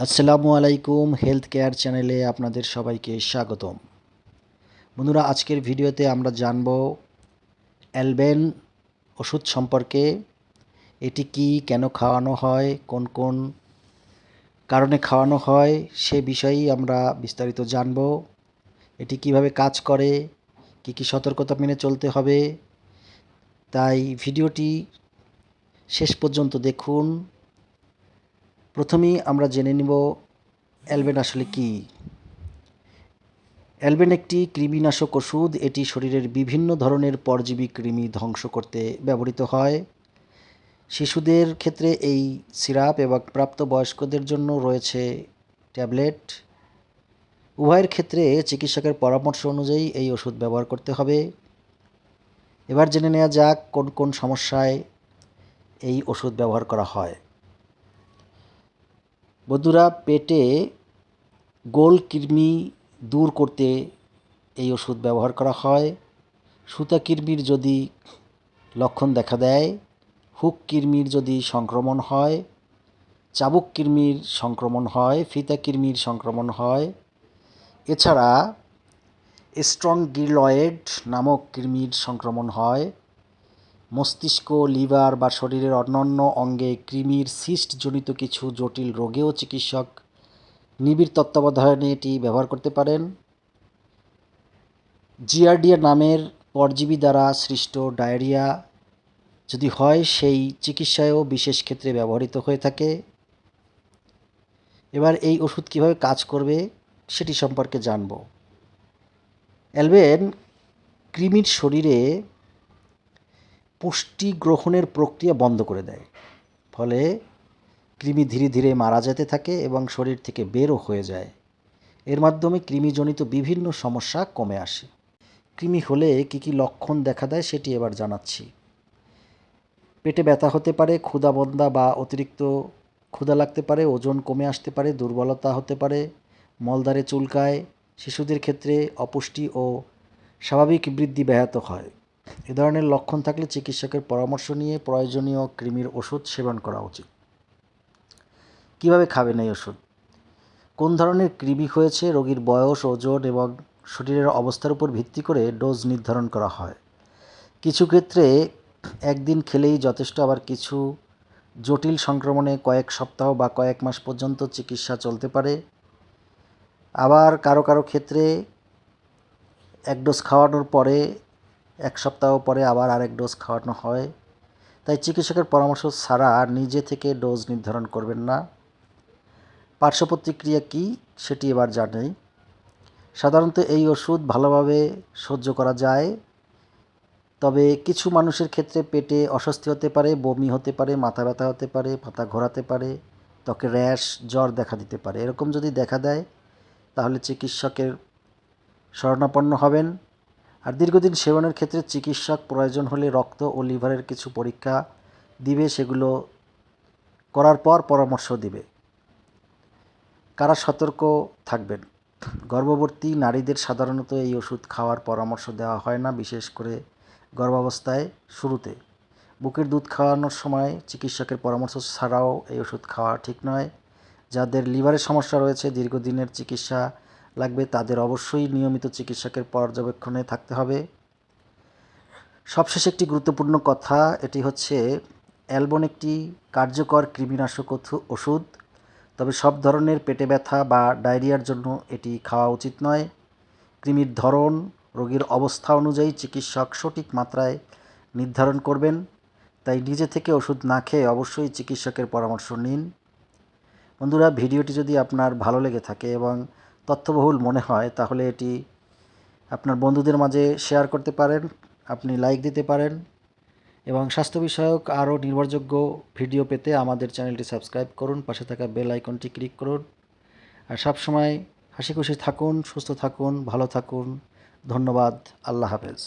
আসসালামু আলাইকুম, health care চ্যানেলে আপনাদের সবাইকে স্বাগতম। বন্ধুরা, আজকের ভিডিওতে আমরা জানব অ্যালবেন ওষুধ সম্পর্কে। এটি কি, কেন খাওয়ানো হয়, কোন কোন কারণে খাওয়ানো হয় সে বিষয়েই আমরা বিস্তারিত জানব। এটি কিভাবে কাজ করে, কি কি সতর্কতা মেনে চলতে হবে, তাই ভিডিওটি শেষ পর্যন্ত দেখুন। প্রথমেই আমরা জেনে নিব অ্যালবেন আসলে কী। অ্যালবেন একটি কৃমিনাশক ওষুধ। এটি শরীরের বিভিন্ন ধরনের পরজীবী কৃমি ধ্বংস করতে ব্যবহৃত হয়। শিশুদের ক্ষেত্রে এই সিরাপ এবং প্রাপ্তবয়স্কদের জন্য রয়েছে ট্যাবলেট। উভয়ের ক্ষেত্রে চিকিৎসকের পরামর্শ অনুযায়ী এই ওষুধ ব্যবহার করতে হবে। এবার জেনে নেওয়া যাক কোন কোন সমস্যায় এই ওষুধ ব্যবহার করা হয়। বন্ধুরা, পেটে গোল কৃমি দূর করতে এই ওষুধ ব্যবহার করা হয়। সুতা কৃমির যদি লক্ষণ দেখা দেয়, হুক কৃমির যদি সংক্রমণ হয়, চাবুক কৃমির সংক্রমণ হয়, ফিতা কৃমির সংক্রমণ হয়, এছাড়া স্ট্রঙ্গিলয়েড নামক কৃমির সংক্রমণ হয়, মস্তিষ্ক, লিভার বা শরীরের অন্যান্য অঙ্গে কৃমির সিস্টজনিত কিছু জটিল রোগেও চিকিৎসক নিবিড় তত্ত্বাবধানে এটি ব্যবহার করতে পারেন। জিয়ারডিয়া নামের পরজীবী দ্বারা সৃষ্ট ডায়রিয়া যদি হয়, সেই চিকিৎসায়ও বিশেষ ক্ষেত্রে ব্যবহৃত হয়ে থাকে। এবার এই ওষুধ কীভাবে কাজ করবে সেটি সম্পর্কে জানব। অ্যালবেন কৃমির শরীরে পুষ্টি গ্রহণের প্রক্রিয়া বন্ধ করে দেয়, ফলে কৃমি ধীরে ধীরে মারা যেতে থাকে এবং শরীর থেকে বেরও হয়ে যায়। এর মাধ্যমে কৃমিজনিত বিভিন্ন সমস্যা কমে আসে। কৃমি হলে কী কী লক্ষণ দেখা দেয় সেটি এবার জানাচ্ছি। পেটে ব্যথা হতে পারে, ক্ষুধামন্দা বা অতিরিক্ত ক্ষুধা লাগতে পারে, ওজন কমে আসতে পারে, দুর্বলতা হতে পারে, মলদ্বারে চুলকায়। শিশুদের ক্ষেত্রে অপুষ্টি ও স্বাভাবিক বৃদ্ধি ব্যাহত হয়। এ ধরনের লক্ষণ থাকলে চিকিৎসকের পরামর্শ নিয়ে প্রয়োজনীয় কৃমির ওষুধ সেবন করা উচিত। কীভাবে খাবেন এই ওষুধ? কোন ধরনের কৃমি হয়েছে, রোগীর বয়স, ওজন এবং শরীরের অবস্থার উপর ভিত্তি করে ডোজ নির্ধারণ করা হয়। কিছু ক্ষেত্রে একদিন খেলেই যথেষ্ট, আবার কিছু জটিল সংক্রমণে কয়েক সপ্তাহ বা কয়েক মাস পর্যন্ত চিকিৎসা চলতে পারে। আবার কারো কারো ক্ষেত্রে এক ডোজ খাওয়ানোর পরে এক সপ্তাহ পরে আবার আরেক ডোজ খাওয়ানো হয়। তাই চিকিৎসকের পরামর্শ ছাড়া নিজে থেকে ডোজ নির্ধারণ করবেন না। পার্শ্ব প্রতিক্রিয়া কী সেটি এবার জানি। সাধারণত এই ওষুধ ভালোভাবে সহ্য করা যায়, তবে কিছু মানুষের ক্ষেত্রে পেটে অস্বস্তি হতে পারে, বমি হতে পারে, মাথা ব্যথা হতে পারে, মাথা ঘোরাতে পারে, ত্বকে র্যাশ, জ্বর দেখা দিতে পারে। এরকম যদি দেখা দেয় তাহলে চিকিৎসকের শরণাপন্ন হবেন। আর দীর্ঘদিন সেবনের ক্ষেত্রে চিকিৎসক প্রয়োজন হলে রক্ত ও লিভারের কিছু পরীক্ষা দিবে, সেগুলো করার পর পরামর্শ দিবে। কারা সতর্ক থাকবেন? গর্ভবতী নারীদের সাধারণত এই ওষুধ খাওয়ার পরামর্শ দেওয়া হয় না, বিশেষ করে গর্ভাবস্থায় শুরুতে। বুকের দুধ খাওয়ানোর সময় চিকিৎসকের পরামর্শ ছাড়াও এই ওষুধ খাওয়া ঠিক নয়। যাদের লিভারের সমস্যা রয়েছে, দীর্ঘদিনের চিকিৎসা লাগবে, তাদের অবশ্যই নিয়মিত চিকিৎসকের পর্যবেক্ষণে থাকতে হবে। সবশেষে একটি গুরুত্বপূর্ণ কথা, এটি হচ্ছে অ্যালবেন একটি কার্যকর কৃমিনাশক ওষুধ, তবে সব ধরনের পেটে ব্যথা বা ডায়রিয়ার জন্য এটি খাওয়া উচিত নয়। কৃমির ধরন, রোগীর অবস্থা অনুযায়ী চিকিৎসক সঠিক মাত্রায় নির্ধারণ করবেন। তাই নিজে থেকে ওষুধ না খেয়ে অবশ্যই চিকিৎসকের পরামর্শ নিন। বন্ধুরা, ভিডিওটি যদি আপনার ভালো লেগে থাকে এবং তথ্যবহুল মনে হয় তাহলে এটি আপনার বন্ধুদের মাঝে শেয়ার করতে পারেন, আপনি লাইক দিতে পারেন এবং স্বাস্থ্য বিষয়ক আরও নির্ভরযোগ্য ভিডিও পেতে আমাদের চ্যানেলটি সাবস্ক্রাইব করুন, পাশে থাকা বেল আইকনটি ক্লিক করুন। আর সবসময় হাসি খুশি থাকুন, সুস্থ থাকুন, ভালো থাকুন। ধন্যবাদ। আল্লাহ হাফেজ।